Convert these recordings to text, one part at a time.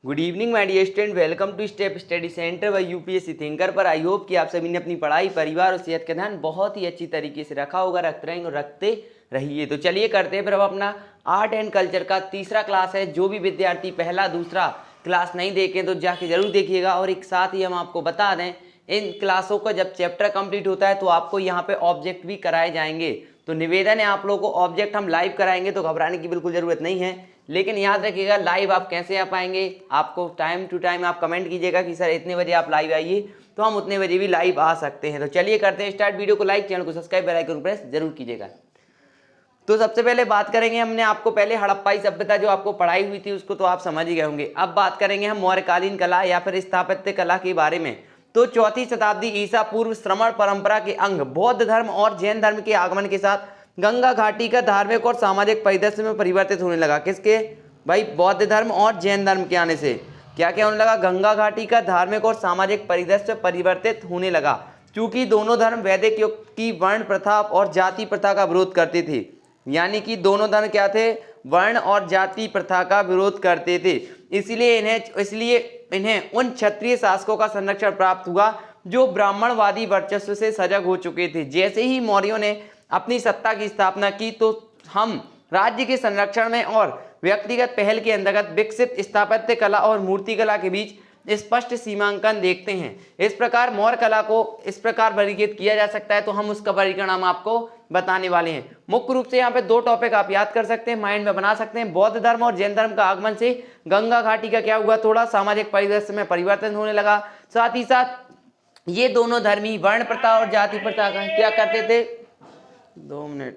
Good evening my dear student, welcome to step study centre by UPSC thinker पर। I hope कि आप सभी ने अपनी पढ़ाई, परिवार और सेहत का ध्यान बहुत ही अच्छी तरीके से रखा होगा, रखते रहेंगे और रखते रहिए। तो चलिए करते हैं फिर अब अपना आर्ट एंड कल्चर का तीसरा क्लास है। जो भी विद्यार्थी पहला दूसरा क्लास नहीं देखें तो जाके जरूर देखिएगा। और एक साथ ही हम आपको बता दें, इन क्लासों का जब चैप्टर कंप्लीट होता है तो आपको यहाँ पे ऑब्जेक्ट भी कराए जाएंगे। तो निवेदन है आप लोगों को, ऑब्जेक्ट हम लाइव कराएंगे तो घबराने की बिल्कुल ज़रूरत नहीं है। लेकिन याद रखिएगा, लाइव आप कैसे आ पाएंगे, आपको टाइम टू टाइम आप कमेंट कीजिएगा कि सर इतने बजे आप लाइव आइए, तो हम उतने बजे भी लाइव आ सकते हैं। तो चलिए करते हैं स्टार्ट। वीडियो को लाइक, चैनल को सब्सक्राइब, बेल आइकन प्रेस जरूर कीजिएगा। तो सबसे पहले बात करेंगे, हमने आपको पहले हड़प्पाई सभ्यता जो आपको पढ़ाई हुई थी उसको तो आप समझ ही गए होंगे। अब बात करेंगे हम मौर्यकालीन कला या फिर स्थापत्य कला के बारे में। तो 4वीं शताब्दी ईसा पूर्व श्रमण परंपरा के अंग बौद्ध धर्म और जैन धर्म के आगमन के साथ गंगा घाटी का धार्मिक और सामाजिक परिदृश्य में परिवर्तित होने लगा। किसके भाई? बौद्ध धर्म और जैन धर्म के आने से क्या क्या होने लगा? गंगा घाटी का धार्मिक और सामाजिक परिदृश्य परिवर्तित होने लगा। क्योंकि दोनों धर्म वैदिक युग की वर्ण प्रथा और जाति प्रथा का विरोध करते थे। यानी कि दोनों धर्म क्या थे? वर्ण और जाति प्रथा का विरोध करते थे। इसलिए इन्हें उन क्षत्रिय शासकों का संरक्षण प्राप्त हुआ जो ब्राह्मणवादी वर्चस्व से सजग हो चुके थे। जैसे ही मौर्यों ने अपनी सत्ता की स्थापना की तो हम राज्य के संरक्षण में और व्यक्तिगत पहल के अंतर्गत विकसित स्थापत्य कला और मूर्ति कला के बीच स्पष्ट सीमांकन देखते हैं। इस प्रकार मौर्य कला को इस प्रकार वर्गीकृत किया जा सकता है। तो हम उसका वर्गीकरण हम आपको बताने वाले हैं। मुख्य रूप से यहाँ पे 2 टॉपिक आप याद कर सकते हैं, माइंड में बना सकते हैं। बौद्ध धर्म और जैन धर्म का आगमन से गंगा घाटी का क्या हुआ? थोड़ा सामाजिक परिदृश्य में परिवर्तन होने लगा। साथ ही साथ ये दोनों धर्मी वर्ण प्रथा और जाति प्रथा का क्या करते थे? 2 मिनट।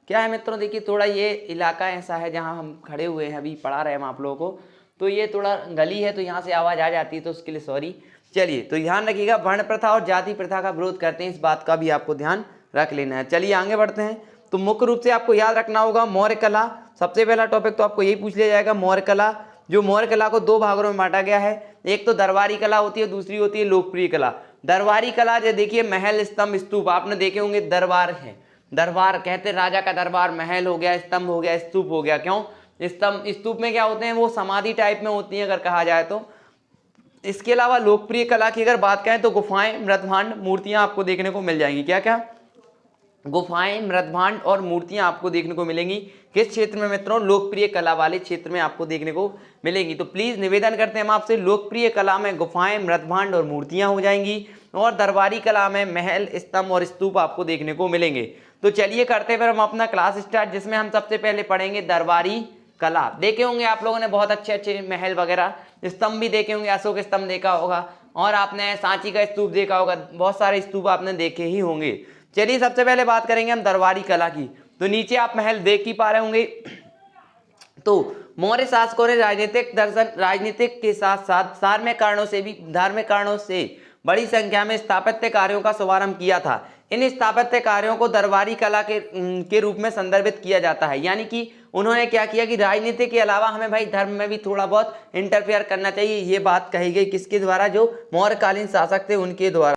क्या है मित्रों, देखिए थोड़ा ये इलाका ऐसा है जहाँ हम खड़े हुए हैं, अभी पढ़ा रहे हैं हम आप लोगों को, तो ये थोड़ा गली है तो यहाँ से आवाज़ आ जाती है, तो उसके लिए सॉरी। चलिए, तो ध्यान रखिएगा, वर्ण प्रथा और जाति प्रथा का विरोध करते हैं, इस बात का भी आपको ध्यान रख लेना है। चलिए आगे बढ़ते हैं। तो मुख्य रूप से आपको याद रखना होगा मौर्य कला। सबसे पहला टॉपिक तो आपको यही पूछ लिया जाएगा, मौर्य कला। जो मौर्य कला को 2 भागों में बांटा गया है, एक तो दरबारी कला होती है, दूसरी होती है लोकप्रिय कला। दरबारी कला जो देखिए, महल, स्तंभ, स्तूप, आपने देखे होंगे। दरबार है, दरबार कहते हैं राजा का दरबार, महल हो गया, स्तंभ हो गया, स्तूप हो गया। क्यों? स्तंभ स्तूप में क्या होते हैं? वो समाधि टाइप में होती हैं अगर कहा जाए तो। इसके अलावा लोकप्रिय कला की अगर बात करें तो गुफाएं, मृदभांड, मूर्तियां आपको देखने को मिल जाएंगी। क्या क्या? गुफाएं, मृदभांड और मूर्तियां आपको देखने को मिलेंगी। किस क्षेत्र में मित्रों? लोकप्रिय कला वाले क्षेत्र में आपको देखने को मिलेंगी। तो प्लीज निवेदन करते हैं हम आपसे, लोकप्रिय कला में गुफाएं, मृदभांड और मूर्तियां हो जाएंगी, और दरबारी कला में महल, स्तंभ और स्तूप आपको देखने को मिलेंगे। तो चलिए करते हैं फिर हम अपना क्लास स्टार्ट, जिसमें हम सबसे पहले पढ़ेंगे दरबारी कला। देखे होंगे आप लोगों ने बहुत अच्छे अच्छे महल वगैरह, स्तंभ भी देखे होंगे, अशोक स्तंभ देखा होगा, और आपने सांची का स्तूप देखा होगा, बहुत सारे स्तूप आपने देखे ही होंगे। चलिए सबसे पहले बात करेंगे हम दरबारी कला की। तो नीचे आप महल देख ही पा रहे होंगे। तो मौर्य शासकों ने राजनीतिक के साथ साथ धार्मिक कारणों से बड़ी संख्या में स्थापत्य कार्यों का शुभारंभ किया था। इन स्थापत्य कार्यों को दरबारी कला के रूप में संदर्भित किया जाता है। यानी कि उन्होंने क्या किया कि राजनीति के अलावा हमें भाई धर्म में भी थोड़ा बहुत इंटरफेयर करना चाहिए, ये बात कही गई किसके द्वारा? जो मौर्यकालीन शासक थे उनके द्वारा।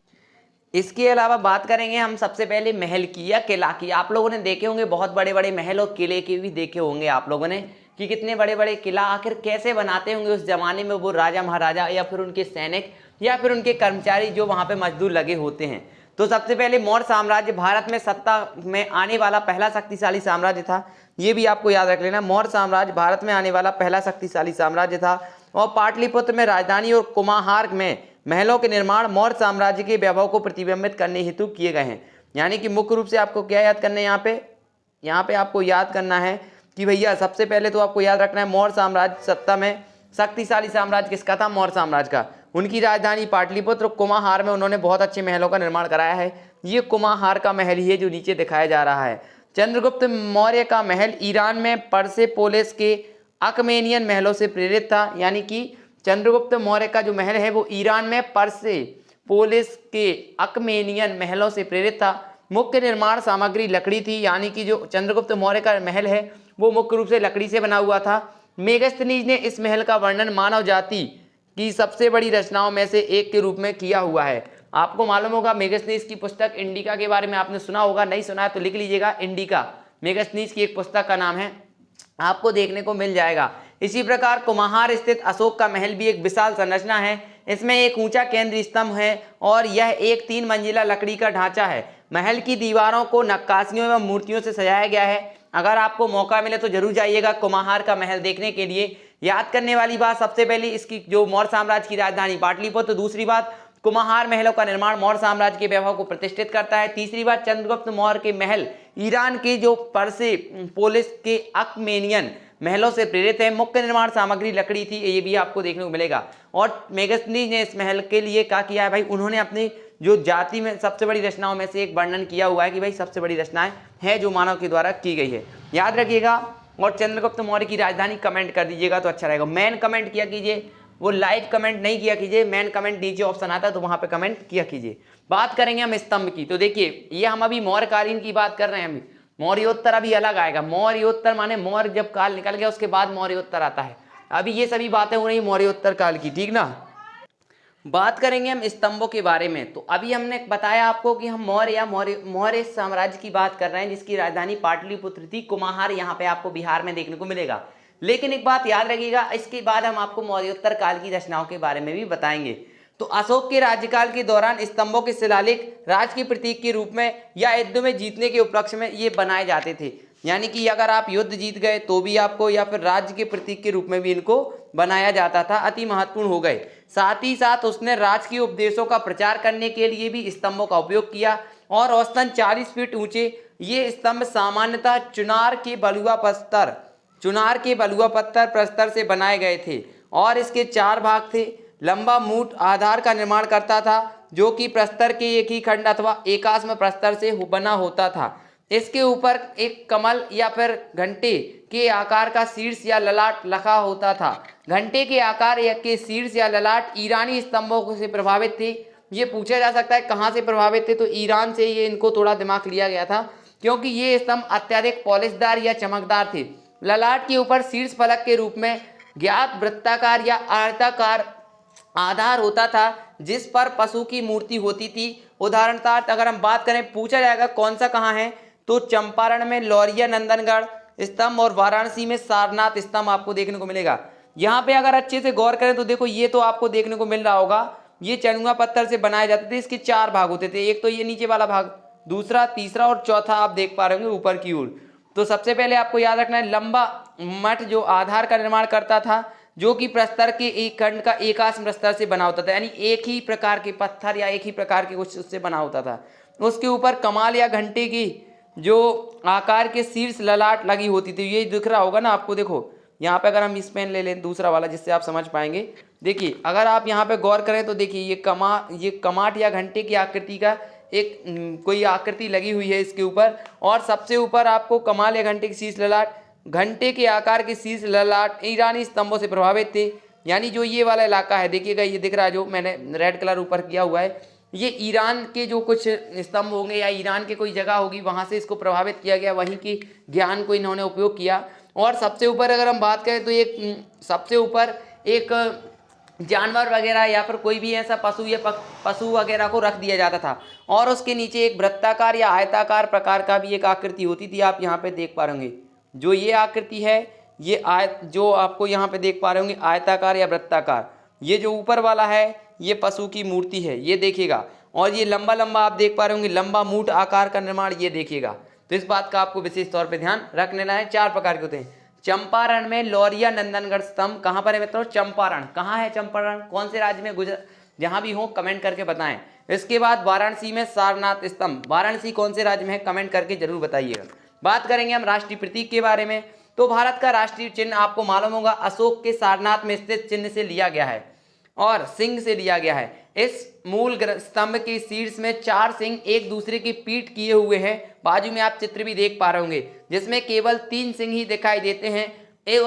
इसके अलावा बात करेंगे हम सबसे पहले महल की या किला की। आप लोगों ने देखे होंगे बहुत बड़े बड़े महल, और किले के भी देखे होंगे आप लोगों ने कि कितने बड़े बड़े किला आखिर कैसे बनाते होंगे उस जमाने में वो राजा महाराजा, या फिर उनके सैनिक, या फिर उनके कर्मचारी जो वहाँ पे मजदूर लगे होते हैं। तो सबसे पहले मौर्य साम्राज्य भारत में सत्ता में आने वाला पहला शक्तिशाली साम्राज्य था। ये भी आपको याद रख लेना, मौर्य साम्राज्य भारत में आने वाला पहला शक्तिशाली साम्राज्य था। और पाटलिपुत्र में राजधानी और कुमाहार में महलों के निर्माण मौर्य साम्राज्य के वैभव को प्रतिबिंबित करने हेतु किए गए हैं। यानी कि मुख्य रूप से आपको क्या याद करना है यहाँ पे आपको याद करना है कि भैया सबसे पहले तो आपको याद रखना है मौर्य साम्राज्य सत्ता में शक्तिशाली साम्राज्य किसका था? मौर्य साम्राज्य का। उनकी राजधानी पाटलिपुत्र, कुमाहार में उन्होंने बहुत अच्छे महलों का निर्माण कराया है। ये कुमाहार का महल ही है जो नीचे दिखाया जा रहा है। चंद्रगुप्त मौर्य का महल ईरान में परसेपोलिस के अकमेनियन महलों से प्रेरित था। यानी कि चंद्रगुप्त मौर्य का जो महल है वो ईरान में परसेपोलिस के अकमेनियन महलों से प्रेरित था। मुख्य निर्माण सामग्री लकड़ी थी। यानी कि जो चंद्रगुप्त मौर्य का महल है वो मुख्य रूप से लकड़ी से बना हुआ था। मेगस्थनीज ने इस महल का वर्णन मानव जाति की सबसे बड़ी रचनाओं में से एक के रूप में किया हुआ है। आपको मालूम होगा मेगस्थनीज की पुस्तक इंडिका के बारे में आपने सुना होगा, नहीं सुना है तो लिख लीजिएगा। इंडिका मेगस्थनीज की एक पुस्तक का नाम है, आपको देखने को मिल जाएगा। इसी प्रकार कुम्हार स्थित अशोक का महल भी एक विशाल संरचना है। इसमें एक ऊंचा केंद्रीय स्तंभ है और यह एक 3 मंजिला लकड़ी का ढांचा है। महल की दीवारों को नक्काशियों एवं मूर्तियों से सजाया गया है। अगर आपको मौका मिले तो जरूर जाइएगा कुम्हार का महल देखने के लिए। याद करने वाली बात, सबसे पहले इसकी जो मौर्य साम्राज्य की राजधानी पाटलिपुत्र, दूसरी बात कुम्हार महलों का निर्माण मौर्य साम्राज्य के वैभव को प्रतिष्ठित करता है। तीसरी बात, चंद्रगुप्त मौर्य के महल ईरान के जो पर्सेपोलिस के अकमेनियन महलों से प्रेरित है। मुख्य निर्माण सामग्री लकड़ी थी, ये भी आपको देखने को मिलेगा। और मेगस्थनीज ने इस महल के लिए क्या किया है भाई, उन्होंने अपनी जो जाति में सबसे बड़ी रचनाओं में से एक वर्णन किया हुआ है कि भाई सबसे बड़ी रचनाएं है जो मानव के द्वारा की गई है, याद रखिएगा। और चंद्रगुप्त मौर्य की राजधानी कमेंट कर दीजिएगा तो अच्छा रहेगा। मैन कमेंट किया कीजिए, वो लाइव कमेंट नहीं किया कीजिए। मैन कमेंट नीचे ऑप्शन आता है तो वहां पे कमेंट किया कीजिए। बात करेंगे हम स्तंभ की, तो देखिए ये हम अभी मौर्यकालीन की बात कर रहे हैं। अभी मौर्योत्तर अभी अलग आएगा। मौर्योत्तर माने मौर्य जब काल निकल गया उसके बाद मौर्योत्तर आता है। अभी ये सभी बातें हो रही मौर्योत्तर काल की, ठीक ना। बात करेंगे हम स्तंभों के बारे में। तो अभी हमने बताया आपको कि हम मौर्य साम्राज्य की बात कर रहे हैं जिसकी राजधानी पाटलिपुत्र थी। कुम्हार यहाँ पे आपको बिहार में देखने को मिलेगा। लेकिन एक बात याद रखिएगा, इसके बाद हम आपको मौर्योत्तर काल की रचनाओं के बारे में भी बताएंगे। तो अशोक के राज्यकाल के दौरान स्तंभों के शिलालेख राज के प्रतीक के रूप में या युद्ध में जीतने के उपलक्ष्य में ये बनाए जाते थे। यानी कि अगर आप युद्ध जीत गए तो भी आपको, या फिर राज्य के प्रतीक के रूप में भी इनको बनाया जाता था, अति महत्वपूर्ण हो गए। साथ ही साथ उसने राज के उपदेशों का प्रचार करने के लिए भी स्तंभों का उपयोग किया। और औसतन 40 फीट ऊंचे ये स्तंभ सामान्यतः चुनार के बलुआ पत्थर प्रस्तर से बनाए गए थे और इसके 4 भाग थे। लंबा मूठ आधार का निर्माण करता था जो कि प्रस्तर के एक ही खंड अथवा एकास्म प्रस्तर से बना होता था। इसके ऊपर एक कमल या फिर घंटे के आकार का शीर्ष या ललाट लगा होता था। घंटे के आकार के शीर्ष या ललाट ईरानी स्तंभों से प्रभावित थे। ये पूछा जा सकता है कहाँ से प्रभावित थे, तो ईरान से ये इनको थोड़ा दिमाग लिया गया था क्योंकि ये स्तंभ अत्यधिक पॉलिशदार या चमकदार थे। ललाट के ऊपर शीर्ष फलक के रूप में ज्ञात वृत्ताकार या आयताकार आधार होता था जिस पर पशु की मूर्ति होती थी। उदाहरणार्थ अगर हम बात करें, पूछा जाएगा कौन सा कहाँ है, तो चंपारण में लौरिया नंदनगढ़ स्तंभ और वाराणसी में सारनाथ स्तंभ आपको देखने को मिलेगा। यहाँ पे अगर अच्छे से गौर करें तो देखो ये तो आपको देखने को मिल रहा होगा, ये चनुआ पत्थर से बनाए जाते थे। इसके 4 भाग होते थे, एक तो ये नीचे वाला भाग, दूसरा, तीसरा और चौथा आप देख पा रहे होंगे ऊपर की ओर। तो सबसे पहले आपको याद रखना है, लंबा मठ जो आधार का निर्माण करता था जो कि प्रस्तर के एक खंड का एकास्म प्रस्तर से बना होता था, यानी एक ही प्रकार के पत्थर या एक ही प्रकार के कुछ उससे बना होता था। उसके ऊपर कमाल या घंटे की जो आकार के शीर्ष ललाट लगी होती थी। ये दिख रहा होगा ना आपको, देखो यहाँ पे अगर हम इस पेन ले लें दूसरा वाला जिससे आप समझ पाएंगे। देखिए अगर आप यहाँ पे गौर करें तो देखिए ये कमाट या घंटे की आकृति का एक कोई आकृति लगी हुई है इसके ऊपर। और सबसे ऊपर आपको कमाल या घंटे की शीर्ष ललाट, घंटे के आकार के शीर्ष ललाट ईरानी स्तंभों से प्रभावित थे। यानी जो ये वाला इलाका है, देखिएगा ये दिख रहा है जो मैंने रेड कलर ऊपर किया हुआ है, ये ईरान के जो कुछ स्तंभ होंगे या ईरान के कोई जगह होगी वहाँ से इसको प्रभावित किया गया, वहीं के ज्ञान को इन्होंने उपयोग किया। और सबसे ऊपर अगर हम बात करें तो एक सबसे ऊपर एक जानवर वगैरह या फिर कोई भी ऐसा पशु वगैरह को रख दिया जाता था। और उसके नीचे एक वृत्ताकार या आयताकार प्रकार का भी एक आकृति होती थी। आप यहाँ पे देख पा रहे होंगे जो ये आकृति है, ये जो आपको यहाँ पे देख पा रहे होंगे आयताकार या वृत्ताकार, ये जो ऊपर वाला है ये पशु की मूर्ति है, ये देखिएगा। और ये लंबा लंबा आप देख पा रहे होंगे लंबा मूठ आकार का निर्माण, ये देखिएगा। तो इस बात का आपको विशेष तौर पे ध्यान रख लेना है। 4 प्रकार के होते हैं। चंपारण में लौरिया नंदनगढ़ स्तंभ कहाँ पर है मित्रों? चंपारण। कहाँ है चंपारण? कौन से राज्य में? जहाँ भी हो कमेंट करके बताएं। इसके बाद वाराणसी में सारनाथ स्तंभ, वाराणसी कौन से राज्य में है कमेंट करके जरूर बताइएगा। बात करेंगे हम राष्ट्रीय प्रतीक के बारे में। तो भारत का राष्ट्रीय चिन्ह आपको मालूम होगा अशोक के सारनाथ में स्थित चिन्ह से लिया गया है और सिंह से लिया गया है। इस मूल स्तंभ के शीर्ष में 4 सिंह एक दूसरे की पीठ किए हुए हैं। बाजू में आप चित्र भी देख पा रहे होंगे जिसमें केवल 3 सिंह ही दिखाई देते हैं।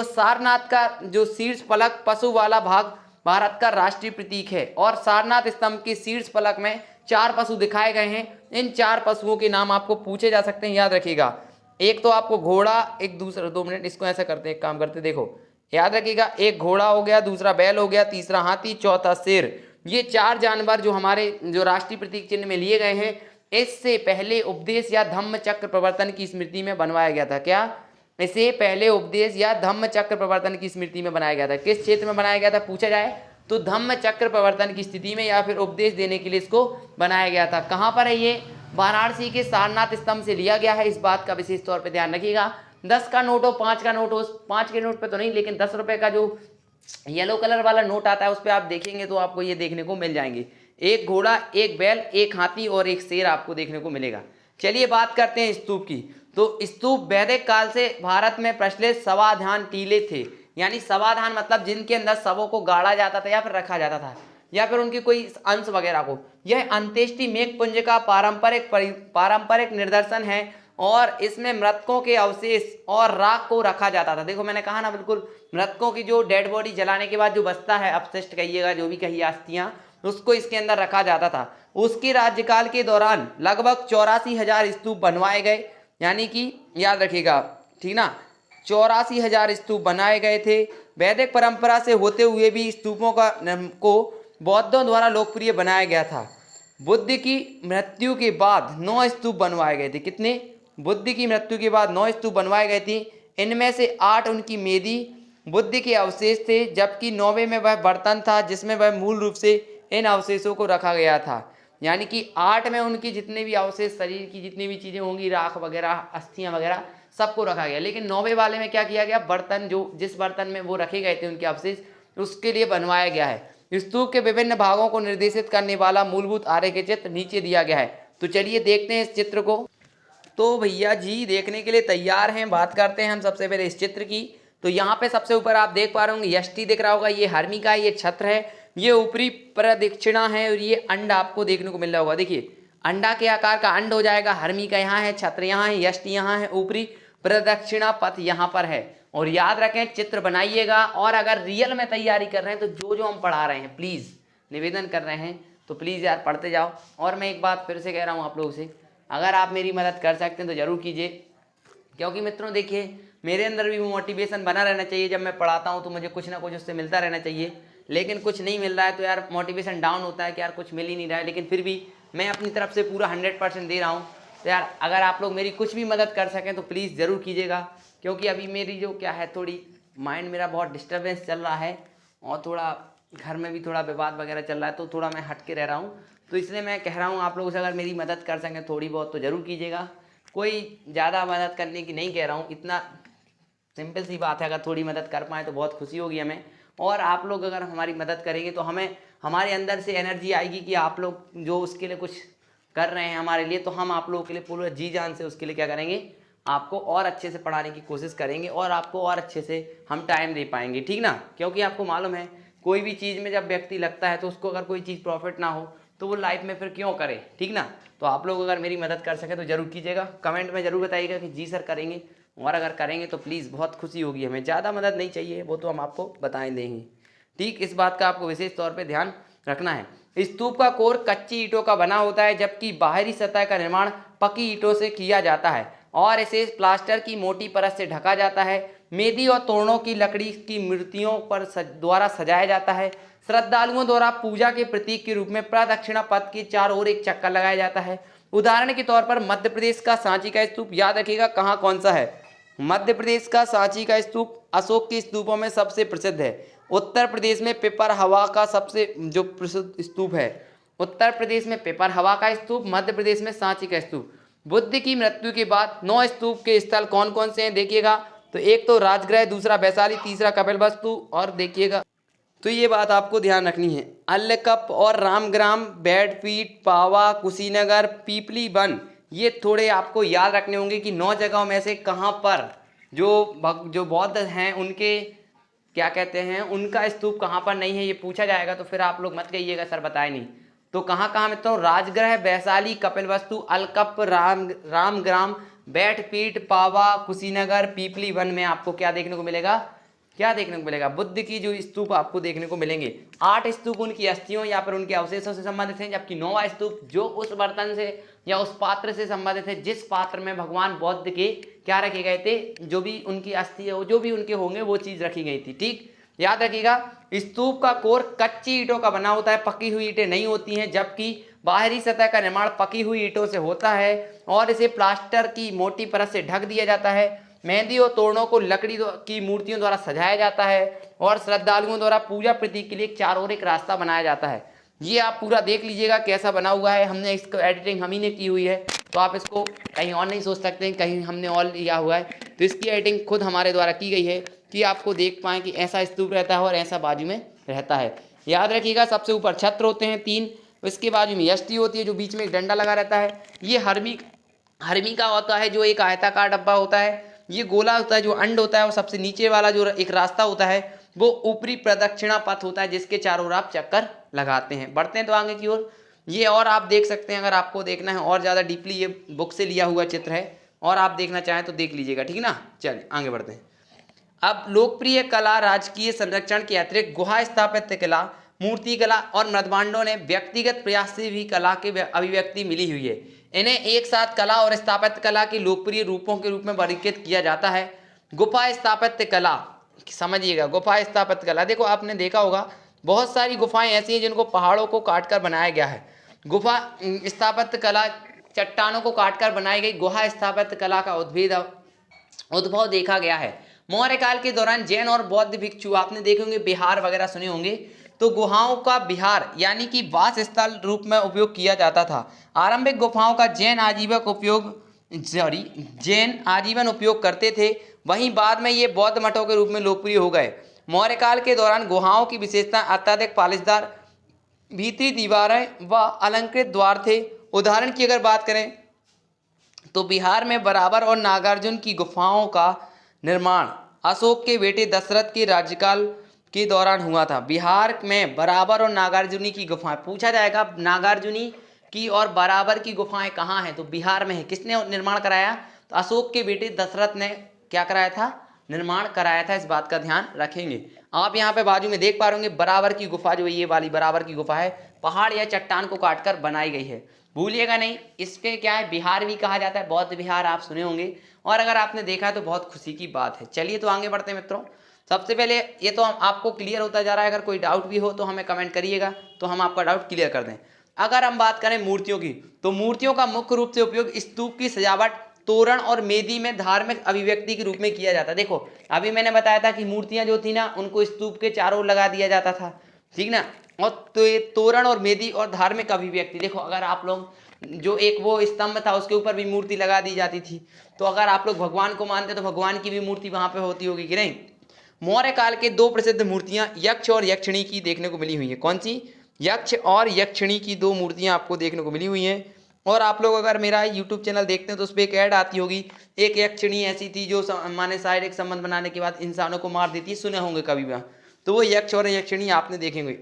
सारनाथ का जो शीर्ष फलक पशु वाला भाग भारत का राष्ट्रीय प्रतीक है और सारनाथ स्तंभ के शीर्ष फलक में 4 पशु दिखाए गए हैं। इन 4 पशुओं के नाम आपको पूछे जा सकते हैं, याद रखिएगा। एक तो आपको घोड़ा, एक दूसरा, 2 मिनट इसको ऐसा करते हैं, एक काम करते, देखो याद रखिएगा, एक घोड़ा हो गया, दूसरा बैल हो गया, तीसरा हाथी, चौथा शेर। ये 4 जानवर जो हमारे जो राष्ट्रीय प्रतीक चिन्ह में लिए गए हैं, इससे पहले उपदेश या धम्म चक्र प्रवर्तन की स्मृति में बनवाया गया था। क्या? इसे पहले उपदेश या धम्म चक्र प्रवर्तन की स्मृति में बनाया गया था। किस क्षेत्र में बनाया गया था पूछा जाए तो धम्म चक्र प्रवर्तन की स्थिति में या फिर उपदेश देने के लिए इसको बनाया गया था। कहाँ पर है ये? वाराणसी के सारनाथ स्तंभ से लिया गया है। इस बात का विशेष तौर पर ध्यान रखिएगा। 10 का नोट हो, 5 का नोट हो, 5 के नोट पे तो नहीं, लेकिन 10 रुपए का जो येलो कलर वाला नोट आता है उस पर आप देखेंगे तो आपको ये देखने को मिल जाएंगे। एक घोड़ा, एक बैल, एक हाथी और एक शेर आपको देखने को मिलेगा। चलिए बात करते हैं स्तूप की। तो स्तूप वैदिक काल से भारत में प्रचलित शवाधान टीले थे। यानी शवाधान मतलब जिनके अंदर शवों को गाड़ा जाता था या फिर रखा जाता था या फिर उनकी कोई अंश वगैरह को। यह अंत्येष्टि मेघपुंज का पारंपरिक निदर्शन है और इसमें मृतकों के अवशेष और राख को रखा जाता था। देखो मैंने कहा ना, बिल्कुल मृतकों की जो डेड बॉडी जलाने के बाद जो बचता है, अपशिष्ट कहिएगा, जो भी कहिए, अस्थियां, उसको इसके अंदर रखा जाता था। उसके राज्यकाल के दौरान लगभग 84,000 स्तूप बनवाए गए। यानी कि याद रखिएगा, ठीक ना, 84,000 स्तूप बनाए गए थे। वैदिक परंपरा से होते हुए भी स्तूपों को बौद्धों द्वारा लोकप्रिय बनाया गया था। बुद्ध की मृत्यु के बाद 9 स्तूप बनवाए गए थे। कितने? बुद्ध की मृत्यु के बाद 9 स्तूप बनवाए गए थे। इनमें से 8 उनकी मेदी बुद्ध के अवशेष थे, जबकि 9वें में वह बर्तन था जिसमें वह मूल रूप से इन अवशेषों को रखा गया था। यानी कि 8 में उनकी जितने भी अवशेष, शरीर की जितनी भी चीज़ें होंगी, राख वगैरह, अस्थियां वगैरह, सबको रखा गया। लेकिन 9वें वाले में क्या किया गया? बर्तन, जो जिस बर्तन में वो रखे गए थे उनके अवशेष, उसके लिए बनवाया गया है। स्तूप के विभिन्न भागों को निर्देशित करने वाला मूलभूत आरेख चित्र नीचे दिया गया है। तो चलिए देखते हैं इस चित्र को। तो भैया जी देखने के लिए तैयार हैं। बात करते हैं हम सबसे पहले इस चित्र की। तो यहाँ पे सबसे ऊपर आप देख पा रहे होंगे यष्टि दिख रहा होगा, ये हर्मी का ये छत्र है, ये ऊपरी प्रदक्षिणा है और ये अंड आपको देखने को मिल रहा होगा। देखिए अंडा के आकार का अंड हो जाएगा। हर्मी का यहाँ है, छत्र यहाँ है, यष्टि यहाँ है, ऊपरी प्रदक्षिणा पथ यहाँ पर है। और याद रखें चित्र बनाइएगा। और अगर रियल में तैयारी कर रहे हैं तो जो हम पढ़ा रहे हैं, प्लीज़ निवेदन कर रहे हैं तो प्लीज़ यार पढ़ते जाओ। और मैं एक बात फिर से कह रहा हूँ आप लोगों से, अगर आप मेरी मदद कर सकते हैं तो ज़रूर कीजिए, क्योंकि मित्रों देखिए मेरे अंदर भी वो मोटिवेशन बना रहना चाहिए। जब मैं पढ़ाता हूँ तो मुझे कुछ ना कुछ उससे मिलता रहना चाहिए, लेकिन कुछ नहीं मिल रहा है तो यार मोटिवेशन डाउन होता है कि यार कुछ मिल ही नहीं रहा है। लेकिन फिर भी मैं अपनी तरफ से पूरा 100% दे रहा हूँ। तो यार अगर आप लोग मेरी कुछ भी मदद कर सकें तो प्लीज़ ज़रूर कीजिएगा, क्योंकि अभी मेरी जो क्या है, थोड़ी माइंड मेरा बहुत डिस्टर्बेंस चल रहा है और थोड़ा घर में भी थोड़ा विवाद वगैरह चल रहा है, तो थोड़ा मैं हट के रह रहा हूँ। तो इसलिए मैं कह रहा हूँ आप लोगों से अगर मेरी मदद कर सकें थोड़ी बहुत तो ज़रूर कीजिएगा। कोई ज़्यादा मदद करने की नहीं कह रहा हूँ, इतना सिंपल सी बात है। अगर थोड़ी मदद कर पाएँ तो बहुत खुशी होगी हमें। और आप लोग अगर हमारी मदद करेंगे तो हमें हमारे अंदर से एनर्जी आएगी कि आप लोग जो उसके लिए कुछ कर रहे हैं हमारे लिए, तो हम आप लोगों के लिए पूरा जी जान से उसके लिए क्या करेंगे, आपको और अच्छे से पढ़ाने की कोशिश करेंगे और आपको और अच्छे से हम टाइम दे पाएंगे, ठीक ना। क्योंकि आपको मालूम है कोई भी चीज़ में जब व्यक्ति लगता है तो उसको अगर कोई चीज़ प्रॉफिट ना हो तो वो लाइफ में फिर क्यों करे, ठीक ना। तो आप लोग अगर मेरी मदद कर सके तो ज़रूर कीजिएगा। कमेंट में ज़रूर बताइएगा कि जी सर करेंगे, और अगर करेंगे तो प्लीज़ बहुत खुशी होगी हमें। ज़्यादा मदद नहीं चाहिए, वो तो हम आपको बताएं देंगे, ठीक। इस बात का आपको विशेष तौर पे ध्यान रखना है। स्तूप का कोर कच्ची ईंटों का बना होता है, जबकि बाहरी सतह का निर्माण पक्की ईंटों से किया जाता है और इसे प्लास्टर की मोटी परत से ढका जाता है। मेदी और तोरणों की लकड़ी की मूर्तियों पर द्वारा सजाया जाता है। श्रद्धालुओं द्वारा पूजा के प्रतीक के रूप में प्रदक्षिणा पथ के चारों ओर एक चक्कर लगाया जाता है। उदाहरण के तौर पर मध्य प्रदेश का सांची का स्तूप, याद रखिएगा कहाँ कौन सा है, मध्य प्रदेश का सांची का स्तूप अशोक के स्तूपों में सबसे प्रसिद्ध है। उत्तर प्रदेश में पिपर हवा का सबसे जो प्रसिद्ध स्तूप है, उत्तर प्रदेश में पिपर हवा का स्तूप, मध्य प्रदेश में सांची का स्तूप। बुद्ध की मृत्यु के बाद 9 स्तूप के स्थल कौन कौन से हैं देखिएगा, तो एक तो राजगृह, दूसरा वैशाली, तीसरा कपिलवस्तु, और देखिएगा तो ये बात आपको ध्यान रखनी है, अल्लकप और रामग्राम, बेडफीट, पावा, कुशीनगर, पीपली वन, ये थोड़े आपको याद रखने होंगे कि 9 जगहों में से कहाँ पर जो बौद्ध हैं उनके क्या कहते हैं, उनका स्तूप कहाँ पर नहीं है, ये पूछा जाएगा तो फिर आप लोग मत कहिएगा सर बताए नहीं। तो कहाँ कहाँ मित्रों, राजगृह, वैशाली, कपिलवस्तु, अलकप, रामग्राम, बैठपीठ, पावा, कुशीनगर, पीपली वन में आपको क्या देखने को मिलेगा, क्या देखने को मिलेगा, बुद्ध की जो स्तूप आपको देखने को मिलेंगे। 8 स्तूप उनकी अस्थियों या फिर उनके अवशेषों से संबंधित हैं, जबकि 9वां स्तूप जो उस बर्तन से या उस पात्र से संबंधित है जिस पात्र में भगवान बौद्ध के क्या रखे गए थे, जो भी उनकी अस्थि है, जो भी उनके होंगे वो चीज रखी गई थी, ठीक। याद रखिएगा स्तूप का कोर कच्ची ईंटों का बना होता है, पकी हुई ईंटें नहीं होती हैं, जबकि बाहरी सतह का निर्माण पकी हुई ईंटों से होता है और इसे प्लास्टर की मोटी परत से ढक दिया जाता है। मेहंदी और तोरणों को लकड़ी की मूर्तियों द्वारा सजाया जाता है और श्रद्धालुओं द्वारा पूजा प्रतीक के लिए चारों ओर एक रास्ता बनाया जाता है। ये आप पूरा देख लीजिएगा कैसा बना हुआ है, हमने इसको एडिटिंग हम ही ने की हुई है, तो आप इसको कहीं और नहीं सोच सकते कहीं हमने और लिया हुआ है, तो इसकी एडिटिंग खुद हमारे द्वारा की गई है कि आपको देख पाएँ कि ऐसा स्तूप रहता है और ऐसा बाजू में रहता है। याद रखिएगा सबसे ऊपर छत्र होते हैं 3, इसके बाजू में यष्टि होती है जो बीच में एक डंडा लगा रहता है। ये हरमी का होता है जो एक आयताकार डब्बा होता है। ये गोला होता है जो अंड होता है, और सबसे नीचे वाला जो एक रास्ता होता है वो ऊपरी प्रदक्षिणा पथ होता है जिसके चारों ओर आप चक्कर लगाते हैं। बढ़ते हैं तो आगे की ओर। ये और आप देख सकते हैं, अगर आपको देखना है और ज़्यादा डीपली, ये बुक से लिया हुआ चित्र है और आप देखना चाहें तो देख लीजिएगा, ठीक है ना। चलिए आगे बढ़ते हैं। अब लोकप्रिय कला राजकीय संरक्षण के अतिरिक्त गुहा स्थापत्य कला, मूर्ति कला और मृदभांडों ने व्यक्तिगत प्रयास से भी कला की अभिव्यक्ति मिली हुई है। इन्हें एक साथ कला और स्थापत्य कला के लोकप्रिय रूपों के रूप में वर्गीकृत किया जाता है। गुफा स्थापत्य कला, समझिएगा गुफा स्थापत्य कला, देखो आपने देखा होगा बहुत सारी गुफाएं ऐसी हैं जिनको पहाड़ों को काटकर बनाया गया है। गुफा स्थापत्य कला चट्टानों को काटकर बनाई गई गुहा स्थापत्य कला का उद्भव देखा गया है। मौर्य काल के दौरान जैन और बौद्ध भिक्षु, आपने देखे होंगे बिहार वगैरह सुने होंगे, तो गुहाओं का विहार यानी कि वास स्थल रूप में उपयोग किया जाता था। आरंभिक गुफाओं का जैन आजीवन उपयोग करते थे, वहीं बाद में ये बौद्ध मठों के रूप में लोकप्रिय हो गए। मौर्य काल के दौरान गुहाओं की विशेषता अत्यधिक पालिशदार भीतरी दीवारें व अलंकृत द्वार थे। उदाहरण की अगर बात करें तो बिहार में बराबर और नागार्जुन की गुफाओं का निर्माण अशोक के बेटे दशरथ के राज्यकाल के दौरान हुआ था। बिहार में बराबर और नागार्जुनी की गुफाएं, पूछा जाएगा नागार्जुनी की और बराबर की गुफाएं कहाँ हैं, तो बिहार में है। किसने निर्माण कराया, तो अशोक के बेटे दशरथ ने क्या कराया था, निर्माण कराया था। इस बात का ध्यान रखेंगे। आप यहाँ पे बाजू में देख पा रहे होंगे बराबर की गुफा, जो ये वाली बराबर की गुफा है, पहाड़ या चट्टान को काटकर बनाई गई है, भूलिएगा नहीं। इसके क्या है, बिहार भी कहा जाता है, बौद्ध बिहार आप सुने होंगे, और अगर आपने देखा है तो बहुत खुशी की बात है। चलिए तो आगे बढ़ते हैं मित्रों। सबसे पहले ये तो आपको क्लियर होता जा रहा है, अगर कोई डाउट भी हो तो हमें कमेंट करिएगा तो हम आपका डाउट क्लियर कर दें। अगर हम बात करें मूर्तियों की, तो मूर्तियों का मुख्य रूप से उपयोग स्तूप की सजावट, तोरण और मेदी में धार्मिक अभिव्यक्ति के रूप में किया जाता है। देखो अभी मैंने बताया था कि मूर्तियां जो थी ना उनको स्तूप के चारों ओर लगा दिया जाता था, ठीक ना। और तो ये तोरण और मेदी और धार्मिक अभिव्यक्ति, देखो अगर आप लोग जो एक वो स्तंभ था उसके ऊपर भी मूर्ति लगा दी जाती थी, तो अगर आप लोग भगवान को मानते तो भगवान की भी मूर्ति वहां पे होती होगी कि नहीं। मौर्य काल के 2 प्रसिद्ध मूर्तियां यक्ष और यक्षिणी की देखने को मिली हुई है। कौन सी, यक्ष और यक्षिणी की 2 मूर्तियां आपको देखने को मिली हुई हैं। और आप लोग अगर मेरा यूट्यूब चैनल देखते हैं तो उस पर एक ऐड आती होगी, एक यक्षिणी ऐसी थी जो माने शारीरिक संबंध बनाने के बाद इंसानों को मार देती है, सुने होंगे कभी भी, तो वो यक्ष और यक्षिणी आपने देखेंगे।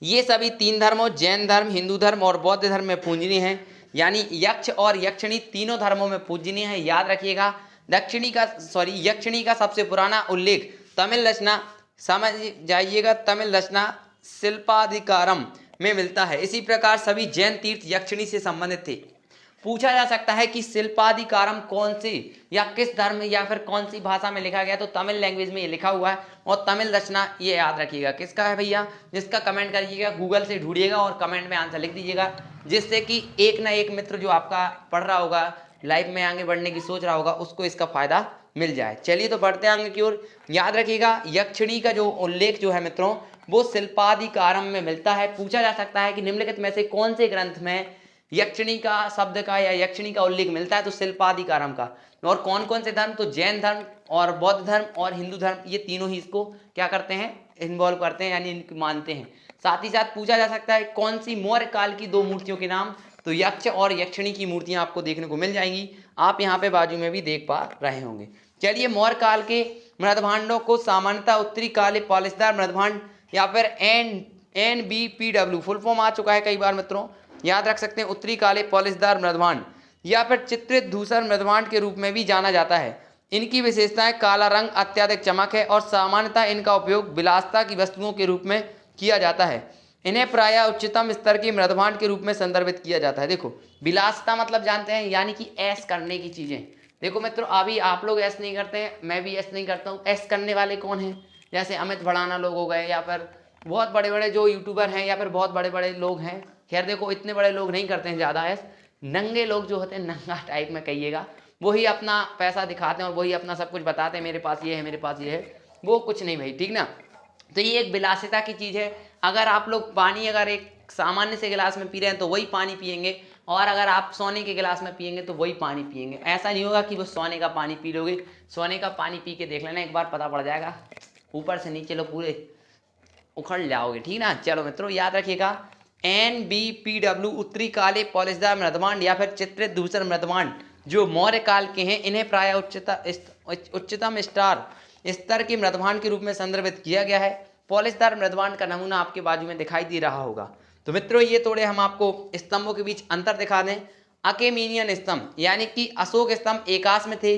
ये सभी 3 धर्मों जैन धर्म, हिंदू धर्म और बौद्ध धर्म में पूजनीय हैं, यानी यक्ष और यक्षिणी तीनों धर्मों में पूजनीय है। याद रखिएगा। यक्षिणी का सबसे पुराना उल्लेख तमिल रचना, समझ जाइएगा, तमिल रचना शिल्पाधिकारम में मिलता है। इसी प्रकार सभी जैन तीर्थ यक्षिणी से संबंधित थे। पूछा जा सकता है कि शिल्पाधिकारम कौन सी या किस धर्म या फिर कौन सी भाषा में लिखा गया, तो तमिल लैंग्वेज में ये लिखा हुआ है। और तमिल रचना ये याद रखिएगा किसका है भैया, जिसका कमेंट करिएगा, गूगल से ढूंढिएगा और कमेंट में आंसर लिख दीजिएगा, जिससे कि एक ना एक मित्र जो आपका पढ़ रहा होगा, लाइफ में आगे बढ़ने की सोच रहा होगा, उसको इसका फायदा मिल जाए। चलिए तो बढ़ते हैं आगे की ओर। याद रखिएगा यक्षिणी का जो उल्लेख जो है मित्रों वो शिल्पाधिकारम में मिलता है। पूछा जा सकता है कि निम्नलिखित में से कौन से ग्रंथ में यक्षिणी का शब्द का या यक्षिणी का उल्लेख मिलता है, तो शिल्पाधिकारम का। और कौन कौन से धर्म, तो जैन धर्म और बौद्ध धर्म और हिंदू धर्म, ये तीनों ही इसको क्या करते हैं, इन्वॉल्व करते हैं, यानी इनको मानते हैं। साथ ही साथ पूछा जा सकता है कौन सी मौर्य काल की 2 मूर्तियों के नाम, तो यक्ष और यक्षिणी की मूर्तियां आपको देखने को मिल जाएंगी। आप यहाँ पे बाजू में भी देख पा रहे होंगे। चलिए मौर्य काल के मृदभांडों को सामान्यतः उत्तरी काले पॉलिशदार मृदभांड या फिर NBPW फुल फॉर्म आ चुका है कई बार मित्रों, याद रख सकते हैं, उत्तरी काले पॉलिशदार मृदभांड या फिर चित्रित धूसर मृदभांड के रूप में भी जाना जाता है। इनकी विशेषताएं काला रंग, अत्यधिक चमक है और सामान्यतः इनका उपयोग विलासता की वस्तुओं के रूप में किया जाता है। इन्हें प्रायः उच्चतम स्तर के मृदभांड के रूप में संदर्भित किया जाता है। देखो विलासता मतलब जानते हैं, यानी कि ऐश करने की चीजें। देखो मित्रों अभी आप लोग ऐश नहीं करते हैं, मैं भी ऐश नहीं करता हूँ। ऐश करने वाले कौन हैं, जैसे अमित भड़ाना लोग हो गए, या फिर बहुत बड़े बड़े जो यूट्यूबर हैं, या फिर बहुत बड़े बड़े लोग हैं। खैर देखो इतने बड़े लोग नहीं करते हैं ज़्यादा ऐश, नंगे लोग जो होते हैं, नंगा टाइप में कहिएगा, वही अपना पैसा दिखाते हैं और वही अपना सब कुछ बताते हैं, मेरे पास ये है, मेरे पास ये है। वो कुछ नहीं भाई, ठीक ना। तो ये एक विलासिता की चीज़ है। अगर आप लोग पानी अगर एक सामान्य से गिलास में पी रहे हैं तो वही पानी पियेंगे, और अगर आप सोने के गिलास में पियेंगे तो वही पानी पियेंगे। ऐसा नहीं होगा कि वो सोने का पानी पी लोगे। सोने का पानी पी के देख लेना, एक बार पता पड़ जाएगा, ऊपर से नीचे लोग पूरे उखड़ जाओगे, ठीक ना। चलो मित्रों याद रखिएगा, NBPW उत्तरी काले पॉलिशदार मृदमांड या फिर चित्रित धूसर मृदमांड जो मौर्य काल के हैं, इन्हें प्राय उच्चतम स्तर के मृदमांड के रूप में संदर्भित किया गया है। पॉलिशदार मृदमांड का नमूना आपके बाजू में दिखाई दे रहा होगा। तो मित्रों ये थोड़े हम आपको स्तंभों के बीच अंतर दिखा दें। अकेमेनियन स्तंभ यानी कि अशोक स्तंभ एकाश में थे,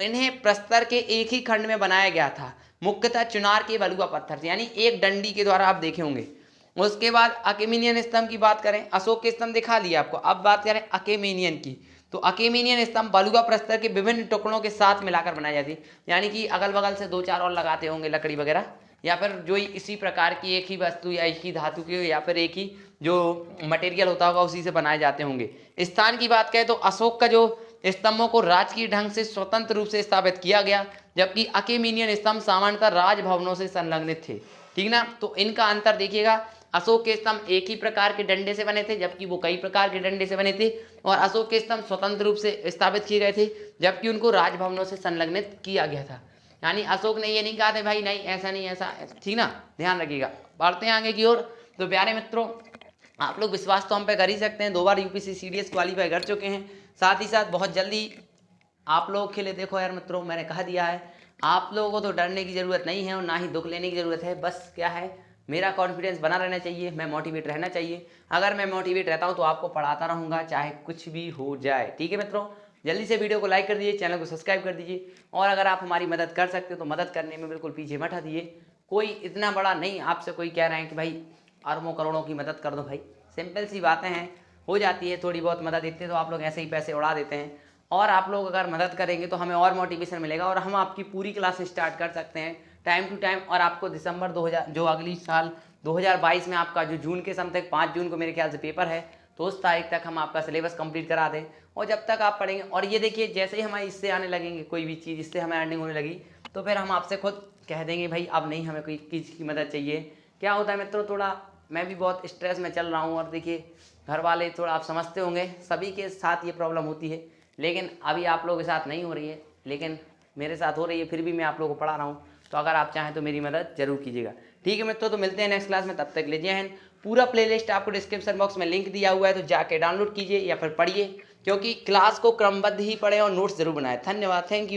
इन्हें प्रस्तर के एक ही खंड में बनाया गया था, मुख्यतः चुनार के बलुआ पत्थर से, यानी एक डंडी के द्वारा आप देखे होंगे। उसके बाद अकेमेनियन स्तंभ की बात करें, अशोक के स्तंभ दिखा लिया आपको, अब बात करें अकेमेनियन की। तो अकेमेनियन स्तंभ बलुआ प्रस्तर के विभिन्न टुकड़ों के साथ मिलाकर बनाई जाती, यानी कि अगल बगल से 2-4 और लगाते होंगे लकड़ी वगैरह, या फिर जो इसी प्रकार की एक ही वस्तु या एक ही धातु की या फिर एक ही जो मटेरियल होता होगा उसी से बनाए जाते होंगे। स्थान की बात करें तो अशोक का जो स्तंभों को राजकीय ढंग से स्वतंत्र रूप से स्थापित किया गया, जबकि अकेमेनियन स्तंभ सामान्यतः राजभवनों से संलग्नित थे, ठीक ना। तो इनका अंतर देखिएगा, अशोक के स्तंभ एक ही प्रकार के डंडे से बने थे, जबकि वो कई प्रकार के डंडे से बने थे, और अशोक के स्तंभ स्वतंत्र रूप से स्थापित किए गए थे, जबकि उनको राजभवनों से संलग्नित किया गया था। यानी अशोक ने ये नहीं कहा था भाई नहीं ऐसा नहीं ऐसा, ठीक ना, ध्यान रखिएगा। बढ़ते हैं आगे की ओर। तो प्यारे मित्रों आप लोग विश्वास तो हम पे कर ही सकते हैं, 2 बार UPSC CDS क्वालिफाई कर चुके हैं, साथ ही साथ बहुत जल्दी आप लोगों के लिए देखो यार मित्रों, मैंने कह दिया है, आप लोगों को तो डरने की ज़रूरत नहीं है और ना ही दुख लेने की ज़रूरत है। बस क्या है, मेरा कॉन्फिडेंस बना रहना चाहिए, मैं मोटिवेट रहना चाहिए। अगर मैं मोटिवेट रहता हूँ तो आपको पढ़ाता रहूँगा चाहे कुछ भी हो जाए, ठीक है मित्रों। जल्दी से वीडियो को लाइक कर दीजिए, चैनल को सब्सक्राइब कर दीजिए, और अगर आप हमारी मदद कर सकते हो तो मदद करने में बिल्कुल पीछे मत हटिए। कोई इतना बड़ा नहीं आपसे कोई कह रहे हैं कि भाई अरबों करोड़ों की मदद कर दो, भाई सिंपल सी बातें हैं, हो जाती है थोड़ी बहुत मदद। इतने तो आप लोग ऐसे ही पैसे उड़ा देते हैं, और आप लोग अगर मदद करेंगे तो हमें और मोटिवेशन मिलेगा और हम आपकी पूरी क्लास स्टार्ट कर सकते हैं टाइम टू टाइम। और आपको दिसंबर 2000 जो अगली साल 2022 में आपका जो जून के समय तक 5 जून को मेरे ख्याल से पेपर है, तो उस तारीख तक हम आपका सिलेबस कंप्लीट करा दें, और जब तक आप पढ़ेंगे। और ये देखिए जैसे ही हमारे इससे आने लगेंगे कोई भी चीज़, इससे हमें अर्निंग होने लगी, तो फिर हम आपसे खुद कह देंगे भाई अब नहीं हमें कोई चीज़ की मदद चाहिए। क्या होता है मित्रों, थोड़ा मैं भी बहुत स्ट्रेस में चल रहा हूँ, और देखिए घर वाले थोड़ा आप समझते होंगे, सभी के साथ ये प्रॉब्लम होती है, लेकिन अभी आप लोगों के साथ नहीं हो रही है, लेकिन मेरे साथ हो रही है, फिर भी मैं आप लोगों को पढ़ा रहा हूँ। तो अगर आप चाहें तो मेरी मदद जरूर कीजिएगा, ठीक है मित्रों। तो मिलते हैं नेक्स्ट क्लास में, तब तक ले जय हिंद। पूरा प्लेलिस्ट आपको डिस्क्रिप्शन बॉक्स में लिंक दिया हुआ है, तो जाके डाउनलोड कीजिए या फिर पढ़िए, क्योंकि क्लास को क्रमबद्ध ही पढ़ें और नोट्स जरूर बनाएं। धन्यवाद, थैंक यू।